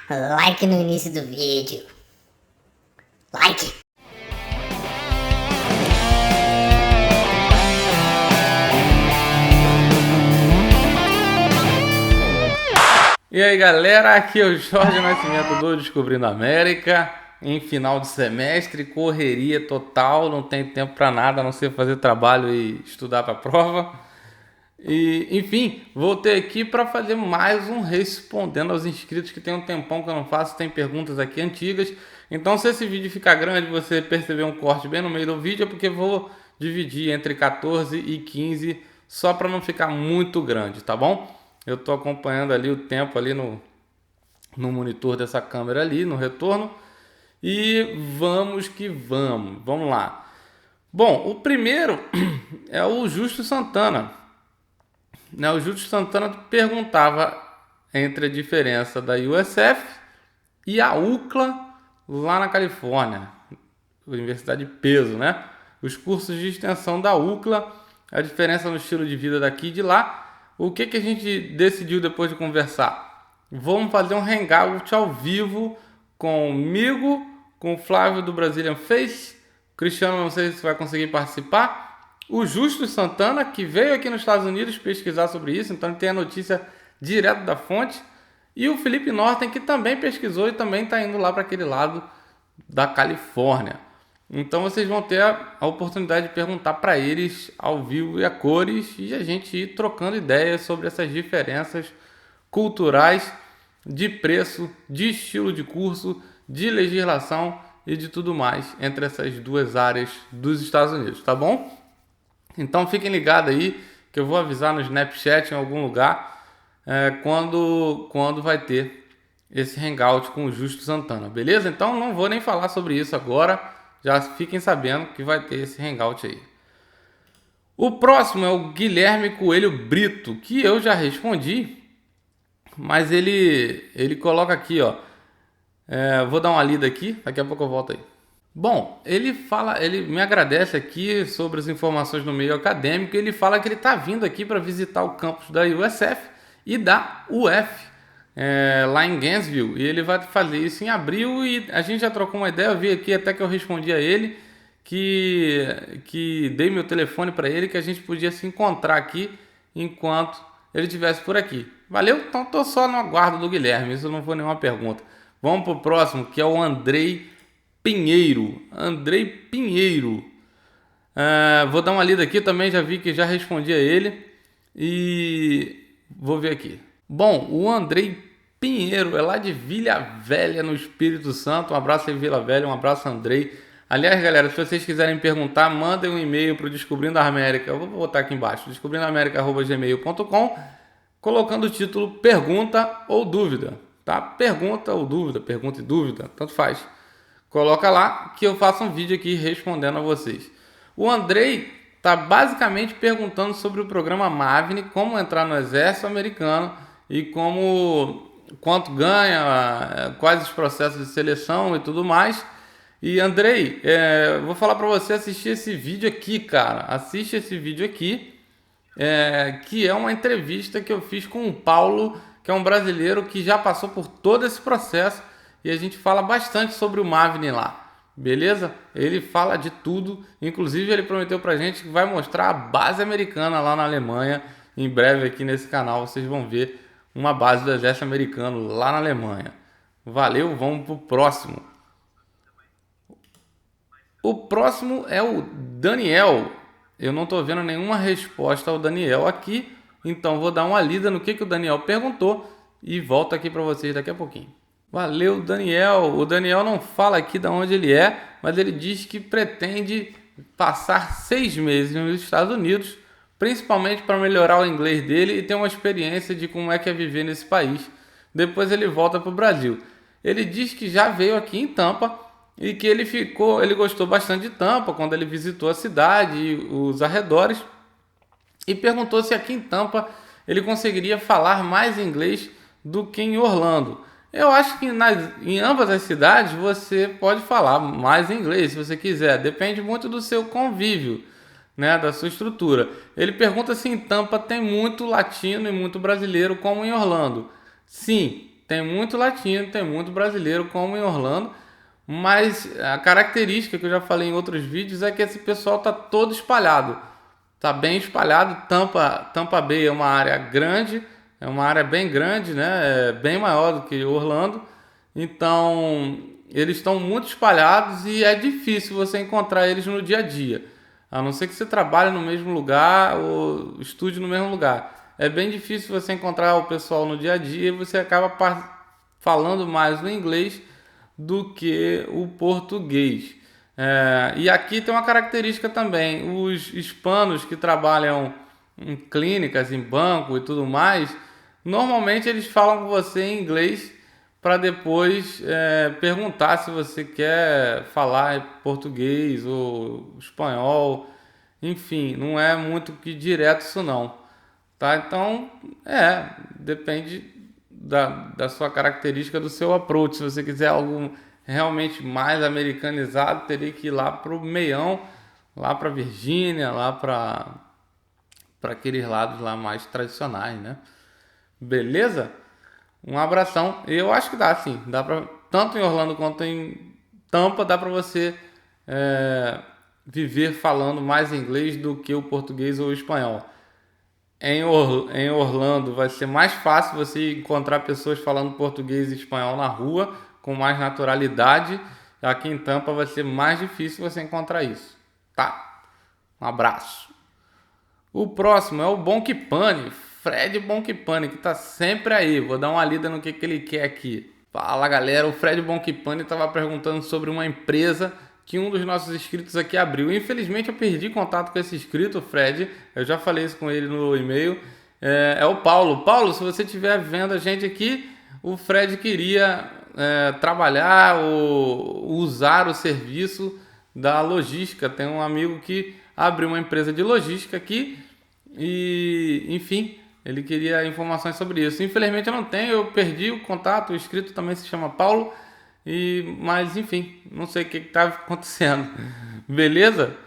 like no início do vídeo. Like! E aí galera, aqui é o Jorge Nascimento do Descobrindo América. Em final de semestre, correria total, não tem tempo para nada a não ser fazer trabalho e estudar para a prova. E enfim, voltei aqui para fazer mais um respondendo aos inscritos, que tem um tempão que eu não faço, tem perguntas aqui antigas. Então se esse vídeo ficar grande, você perceber um corte bem no meio do vídeo, é porque vou dividir entre 14 e 15, só para não ficar muito grande, tá bom? Eu estou acompanhando ali o tempo ali no monitor dessa câmera ali, no retorno. E vamos que vamos, vamos lá. Bom, o primeiro é o Justo Santana. O Justo Santana perguntava entre a diferença da USF e a UCLA lá na Califórnia, Universidade de Peso, né? Os cursos de extensão da UCLA, a diferença no estilo de vida daqui e de lá. O que a gente decidiu depois de conversar? Vamos fazer um hangout ao vivo comigo, com o Flávio do Brazilian Face. O Cristiano, não sei se vai conseguir participar. O Justo Santana, que veio aqui nos Estados Unidos pesquisar sobre isso, então ele tem a notícia direto da fonte. E o Felipe Norton, que também pesquisou e também está indo lá para aquele lado da Califórnia. Então vocês vão ter a oportunidade de perguntar para eles ao vivo e a cores, e a gente ir trocando ideias sobre essas diferenças culturais, de preço, de estilo de curso, de legislação e de tudo mais entre essas duas áreas dos Estados Unidos, tá bom? Então fiquem ligados aí, que eu vou avisar no Snapchat em algum lugar quando vai ter esse hangout com o Justo Santana, beleza? Então não vou nem falar sobre isso agora. Já fiquem sabendo que vai ter esse hangout aí. O próximo é o Guilherme Coelho Brito, que eu já respondi, mas ele coloca aqui, ó. Vou dar uma lida aqui, daqui a pouco eu volto aí. Bom, ele me agradece aqui sobre as informações no meio acadêmico. Ele fala que ele está vindo aqui para visitar o campus da USF e da UF, lá em Gainesville, e ele vai fazer isso em abril. E a gente já trocou uma ideia, eu vi aqui até que eu respondi a ele que dei meu telefone para ele, que a gente podia se encontrar aqui enquanto ele estivesse por aqui. Valeu? Então tô só no aguardo do Guilherme, isso não foi nenhuma pergunta. Vamos pro próximo, que é o Andrei Pinheiro. Andrei Pinheiro. Vou dar uma lida aqui também, já vi que já respondi a ele e vou ver aqui. Bom, o Andrei Pinheiro é lá de Vila Velha, no Espírito Santo. Um abraço aí, Vila Velha, um abraço, Andrei. Aliás, galera, se vocês quiserem perguntar, mandem um e-mail para o Descobrindo a América. Eu vou botar aqui embaixo, descobrindoamerica@gmail.com, colocando o título Pergunta ou Dúvida, tá? Pergunta ou dúvida, pergunta e dúvida, tanto faz. Coloca lá que eu faço um vídeo aqui respondendo a vocês. O Andrei está basicamente perguntando sobre o programa Mavini, como entrar no exército americano e quanto ganha, quais os processos de seleção e tudo mais. E Andrei, vou falar para você assistir esse vídeo aqui, cara. Assiste esse vídeo aqui, que é uma entrevista que eu fiz com o Paulo, que é um brasileiro que já passou por todo esse processo, e a gente fala bastante sobre o Mavini lá, beleza? Ele fala de tudo, inclusive ele prometeu pra gente que vai mostrar a base americana lá na Alemanha. Em breve aqui nesse canal vocês vão ver uma base do exército americano lá na Alemanha. Valeu, vamos pro próximo. O próximo é o Daniel. Eu não estou vendo nenhuma resposta ao Daniel aqui, então vou dar uma lida no que o Daniel perguntou e volto aqui para vocês daqui a pouquinho. Valeu, Daniel. O Daniel não fala aqui de onde ele é, mas ele diz que pretende passar 6 meses nos Estados Unidos, principalmente para melhorar o inglês dele e ter uma experiência de como é que é viver nesse país. Depois ele volta para o Brasil. Ele diz que já veio aqui em Tampa e que ele gostou bastante de Tampa quando ele visitou a cidade e os arredores, e perguntou se aqui em Tampa ele conseguiria falar mais inglês do que em Orlando. Eu acho que em ambas as cidades você pode falar mais inglês se você quiser, depende muito do seu convívio, né, da sua estrutura. Ele pergunta se em Tampa tem muito latino e muito brasileiro como em Orlando. Sim, tem muito latino, tem muito brasileiro, como em Orlando, mas a característica que eu já falei em outros vídeos é que esse pessoal tá todo espalhado, tá bem espalhado. Tampa Bay é uma área grande, é uma área bem grande, né? É bem maior do que Orlando, então eles estão muito espalhados e é difícil você encontrar eles no dia a dia, a não ser que você trabalhe no mesmo lugar ou estude no mesmo lugar. É bem difícil você encontrar o pessoal no dia a dia e você acaba falando mais o inglês do que o português. E aqui tem uma característica também: os hispanos que trabalham em clínicas, em banco e tudo mais, normalmente eles falam com você em inglês para depois perguntar se você quer falar português ou espanhol. Enfim, não é muito que direto isso não, tá? Então, depende da sua característica, do seu approach. Se você quiser algo realmente mais americanizado, teria que ir lá pro meião, lá para Virgínia, lá para aqueles lados lá mais tradicionais, né? Beleza? Um abração. Eu acho que dá, sim. Dá para, tanto em Orlando quanto em Tampa, dá para você viver falando mais inglês do que o português ou o espanhol. Em Orlando vai ser mais fácil você encontrar pessoas falando português e espanhol na rua com mais naturalidade. Aqui em Tampa vai ser mais difícil você encontrar isso, tá? Um abraço. O próximo é o Bonquipane, Fred Bonquipane, que tá sempre aí. Vou dar uma lida no que ele quer aqui. Fala, galera, o Fred Bonquipane estava perguntando sobre uma empresa que um dos nossos inscritos aqui abriu. Infelizmente eu perdi contato com esse inscrito, Fred. Eu já falei isso com ele no e-mail. É o Paulo. Paulo, se você estiver vendo a gente aqui, o Fred queria trabalhar ou usar o serviço da logística. Tem um amigo que abriu uma empresa de logística aqui e, enfim, ele queria informações sobre isso. Infelizmente eu não tenho, eu perdi o contato. O inscrito também se chama Paulo. Mas enfim, não sei o que está acontecendo. Beleza?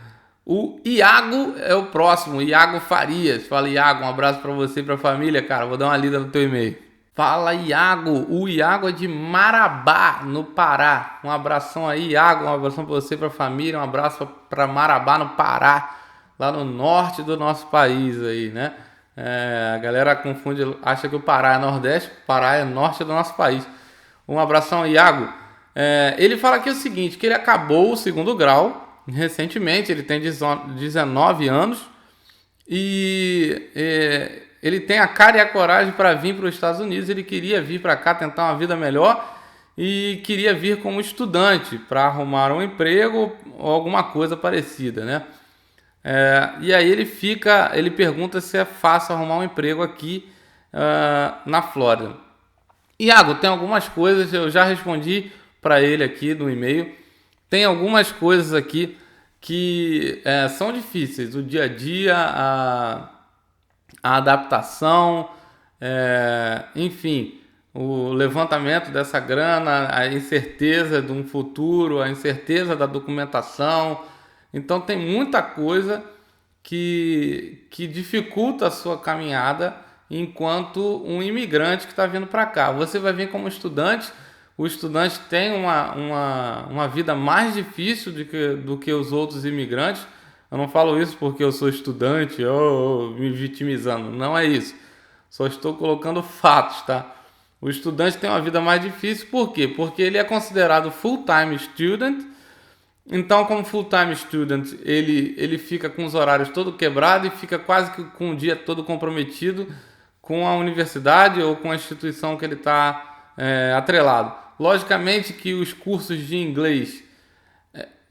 O Iago é o próximo, Iago Farias. Fala, Iago, um abraço para você e para a família, cara. Vou dar uma lida no teu e-mail. Fala, Iago. O Iago é de Marabá, no Pará. Um abração aí, Iago. Um abração para você e para a família. Um abraço para Marabá, no Pará, lá no norte do nosso país aí, né? A galera confunde, acha que o Pará é nordeste, o Pará é norte do nosso país. Um abração, Iago. Ele fala aqui o seguinte, que ele acabou o segundo grau recentemente, ele tem 19 anos e ele tem a cara e a coragem para vir para os Estados Unidos. Ele queria vir para cá tentar uma vida melhor e queria vir como estudante para arrumar um emprego ou alguma coisa parecida, né? E aí ele pergunta se é fácil arrumar um emprego aqui na Flórida. Iago, tem algumas coisas, eu já respondi para ele aqui no e-mail. Tem algumas coisas aqui que são difíceis. O dia a dia, a adaptação, enfim, o levantamento dessa grana, a incerteza de um futuro, a incerteza da documentação. Então tem muita coisa que dificulta a sua caminhada enquanto um imigrante que está vindo para cá. Você vai vir como estudante. O estudante tem uma vida mais difícil do que os outros imigrantes. Eu não falo isso porque eu sou estudante ou me vitimizando. Não é isso. Só estou colocando fatos, tá? O estudante tem uma vida mais difícil. Por quê? Porque ele é considerado full-time student. Então, como full-time student, ele fica com os horários todo quebrado e fica quase que com o dia todo comprometido com a universidade ou com a instituição que ele está atrelado. Logicamente que os cursos de inglês,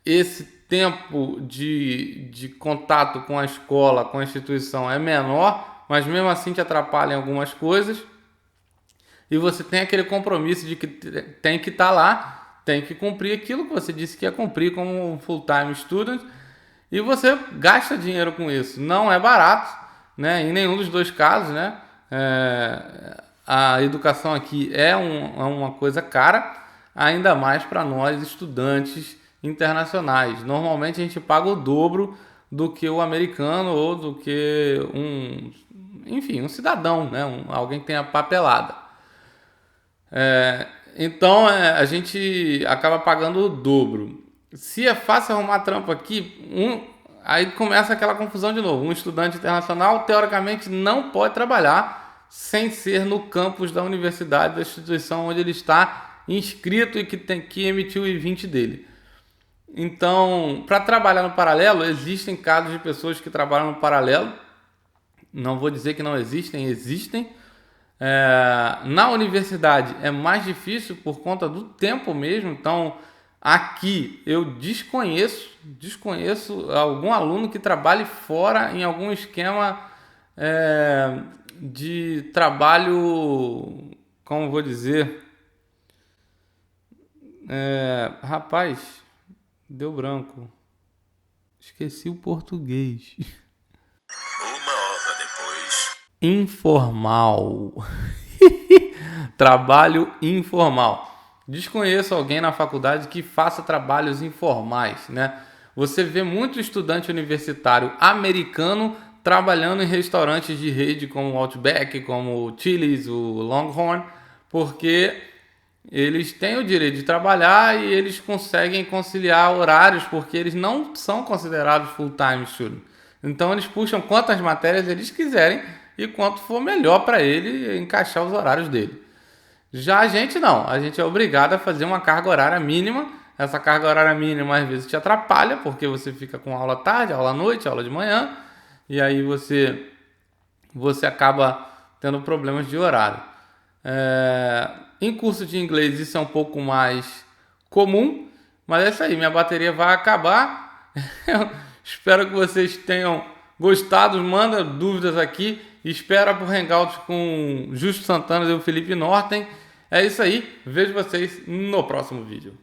esse tempo de contato com a escola, com a instituição é menor, mas mesmo assim te atrapalha em algumas coisas. E você tem aquele compromisso de que tem que estar lá, tem que cumprir aquilo que você disse que ia cumprir como um full-time student, e você gasta dinheiro com isso. Não é barato, né? Em nenhum dos dois casos, né? A educação aqui é uma coisa cara, ainda mais para nós estudantes internacionais. Normalmente a gente paga o dobro do que o americano ou do que um cidadão, né? Alguém que tem a papelada. Então a gente acaba pagando o dobro. Se é fácil arrumar trampo aqui, aí começa aquela confusão de novo. Um estudante internacional, teoricamente, não pode trabalhar sem ser no campus da universidade, da instituição onde ele está inscrito e que tem que emitir o I-20 dele. Então, para trabalhar no paralelo, existem casos de pessoas que trabalham no paralelo. Não vou dizer que não existem, existem. Na universidade é mais difícil por conta do tempo mesmo. Então, aqui eu desconheço algum aluno que trabalhe fora em algum esquema de trabalho, como vou dizer, rapaz, deu branco, esqueci o português. Uma hora depois. Informal. Trabalho informal. Desconheço alguém na faculdade que faça trabalhos informais, né? Você vê muito estudante universitário americano trabalhando em restaurantes de rede como o Outback, como o Chili's, o Longhorn, porque eles têm o direito de trabalhar e eles conseguem conciliar horários, porque eles não são considerados full-time student. Então eles puxam quantas matérias eles quiserem e quanto for melhor para ele encaixar os horários dele. Já a gente não, a gente é obrigado a fazer uma carga horária mínima. Essa carga horária mínima às vezes te atrapalha, porque você fica com aula à tarde, aula à noite, aula de manhã, e aí você acaba tendo problemas de horário. Em curso de inglês isso é um pouco mais comum, mas é isso aí, minha bateria vai acabar. Eu espero que vocês tenham gostado, manda dúvidas aqui, espera por Hangouts com Justo Santana e o Felipe Norten. É isso aí, vejo vocês no próximo vídeo.